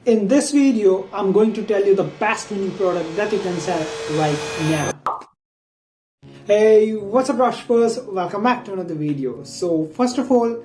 In this video, I'm going to tell you the best winning product that you can sell right now. Hey, what's up dropshippers? Welcome back to another video. So first of all,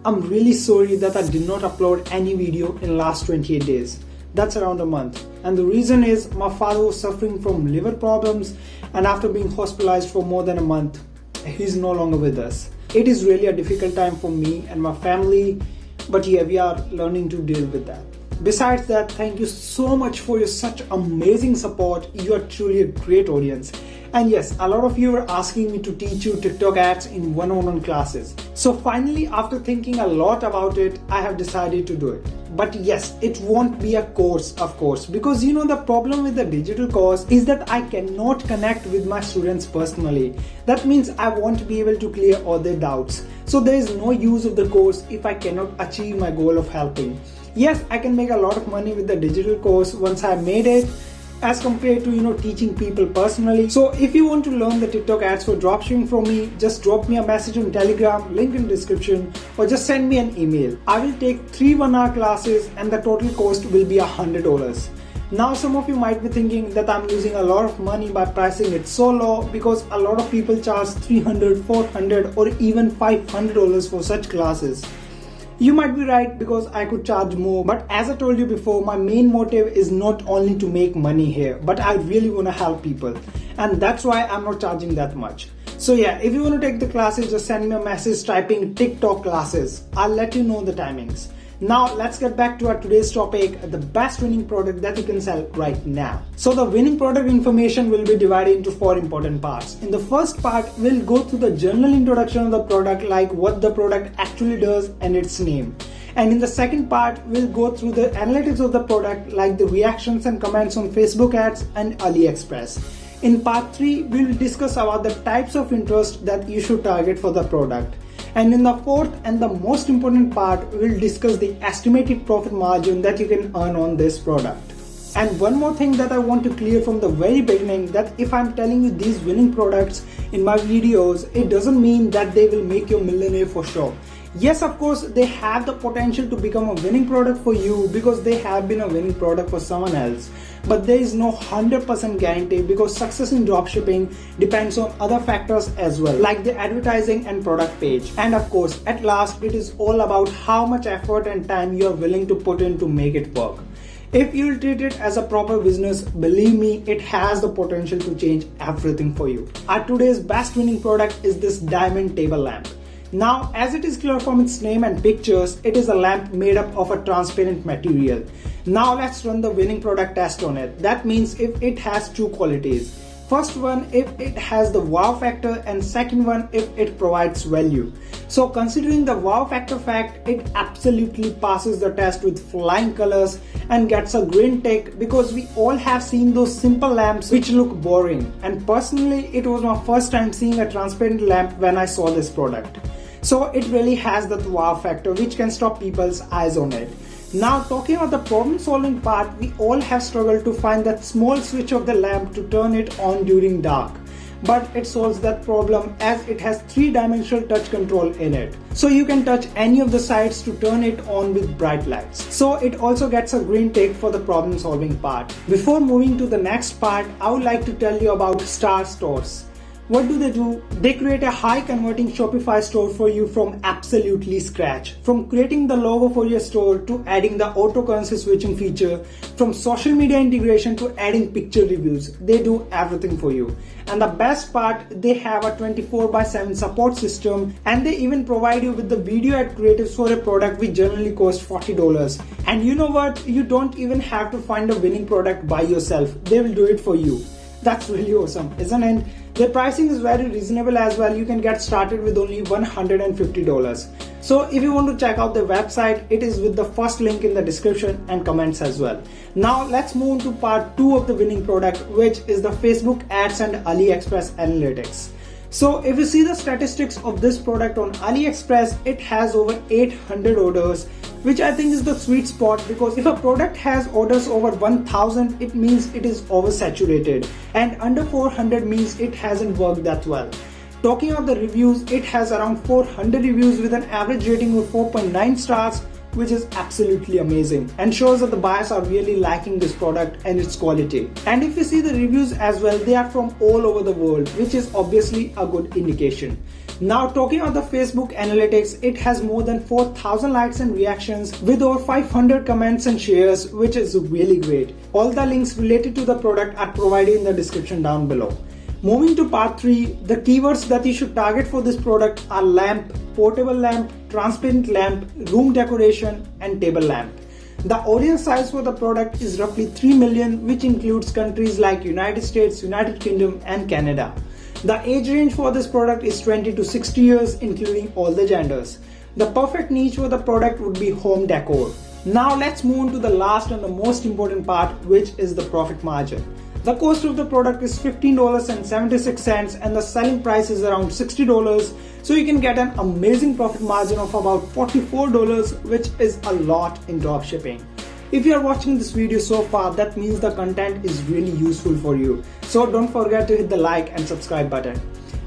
I'm really sorry that I did not upload any video in last 28 days. That's around a month. And the reason is my father was suffering from liver problems, and after being hospitalized for more than a month, he's no longer with us. It is really a difficult time for me and my family, but yeah, we are learning to deal with that. Besides that, thank you so much for your such amazing support. You are truly a great audience. And yes, a lot of you are asking me to teach you TikTok ads in one-on-one classes. So finally, after thinking a lot about it, I have decided to do it. But yes, it won't be a course, of course, because you know the problem with the digital course is that I cannot connect with my students personally. That means I won't be able to clear all their doubts. So there is no use of the course if I cannot achieve my goal of helping. Yes, I can make a lot of money with the digital course once I made it, as compared to teaching people personally. So if you want to learn the TikTok ads for dropshipping from me, just drop me a message on Telegram, link in description, or just send me an email. I will take 3 1-hour classes and the total cost will be $100. Now some of you might be thinking that I'm losing a lot of money by pricing it so low, because a lot of people charge $300, $400 or even $500 for such classes. You might be right, because I could charge more, but as I told you before, my main motive is not only to make money here, but I really want to help people, and that's why I'm not charging that much. So yeah, if you want to take the classes, just send me a message typing TikTok classes. I'll let you know the timings. Now let's get back to our today's topic, the best winning product that you can sell right now. So the winning product information will be divided into 4 important parts. In the first part, we'll go through the general introduction of the product, like what the product actually does and its name. And in the second part, we'll go through the analytics of the product, like the reactions and comments on Facebook ads and Aliexpress. In part 3, we'll discuss about the types of interest that you should target for the product. And in the fourth and the most important part, we'll discuss the estimated profit margin that you can earn on this product. And one more thing that I want to clear from the very beginning, that if I'm telling you these winning products in my videos, it doesn't mean that they will make you a millionaire for sure. Yes, of course, they have the potential to become a winning product for you because they have been a winning product for someone else. But there is no 100% guarantee, because success in dropshipping depends on other factors as well, like the advertising and product page. And of course, at last, it is all about how much effort and time you are willing to put in to make it work. If you'll treat it as a proper business, believe me, it has the potential to change everything for you. Our today's best winning product is this diamond table lamp. Now, as it is clear from its name and pictures, it is a lamp made up of a transparent material. Now let's run the winning product test on it. That means if it has 2 qualities. First one, if it has the wow factor, and second one, if it provides value. So considering the wow factor fact, it absolutely passes the test with flying colors and gets a green tick, because we all have seen those simple lamps which look boring. And personally, it was my first time seeing a transparent lamp when I saw this product. So it really has that wow factor which can stop people's eyes on it. Now talking about the problem solving part, we all have struggled to find that small switch of the lamp to turn it on during dark. But it solves that problem, as it has 3-dimensional touch control in it. So you can touch any of the sides to turn it on with bright lights. So it also gets a green tick for the problem solving part. Before moving to the next part, I would like to tell you about StartStorez. What do? They create a high converting Shopify store for you from absolutely scratch. From creating the logo for your store to adding the auto currency switching feature, from social media integration to adding picture reviews, they do everything for you. And the best part, they have a 24/7 support system, and they even provide you with the video ad creatives for a product which generally costs $40. And you know what? You don't even have to find a winning product by yourself. They will do it for you. That's really awesome, isn't it? Their pricing is very reasonable as well. You can get started with only $150. So if you want to check out their website, it is with the first link in the description and comments as well. Now let's move to part 2 of the winning product, which is the Facebook ads and Aliexpress analytics. So if you see the statistics of this product on Aliexpress, it has over 800 orders, which I think is the sweet spot, because if a product has orders over 1000, it means it is oversaturated, and under 400 means it hasn't worked that well. Talking about the reviews, it has around 400 reviews with an average rating of 4.9 stars, which is absolutely amazing and shows that the buyers are really liking this product and its quality. And if you see the reviews as well, they are from all over the world, which is obviously a good indication. Now talking about the Facebook analytics, it has more than 4,000 likes and reactions with over 500 comments and shares, which is really great. All the links related to the product are provided in the description down below. Moving to part 3, the keywords that you should target for this product are lamp, portable lamp, transparent lamp, room decoration, and table lamp. The audience size for the product is roughly 3 million, which includes countries like United States, United Kingdom, and Canada. The age range for this product is 20 to 60 years, including all the genders. The perfect niche for the product would be home decor. Now let's move on to the last and the most important part, which is the profit margin. The cost of the product is $15.76 and the selling price is around $60, so you can get an amazing profit margin of about $44, which is a lot in dropshipping. If you are watching this video so far, that means the content is really useful for you. So don't forget to hit the like and subscribe button.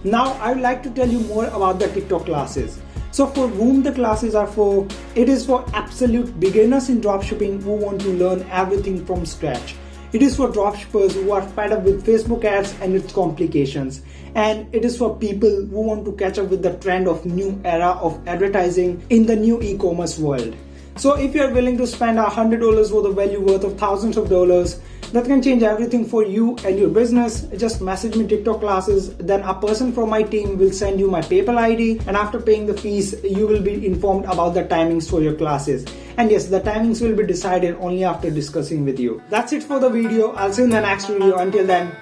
Now I would like to tell you more about the TikTok classes. So for whom the classes are for, it is for absolute beginners in dropshipping who want to learn everything from scratch. It is for dropshippers who are fed up with Facebook ads and its complications. And it is for people who want to catch up with the trend of new era of advertising in the new e-commerce world. So if you are willing to spend $100 for the value worth of thousands of dollars, that can change everything for you and your business, just message me TikTok classes, then a person from my team will send you my PayPal ID, and after paying the fees, you will be informed about the timings for your classes. And yes, the timings will be decided only after discussing with you. That's it for the video. I'll see you in the next video. Until then,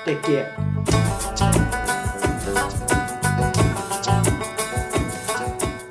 take care.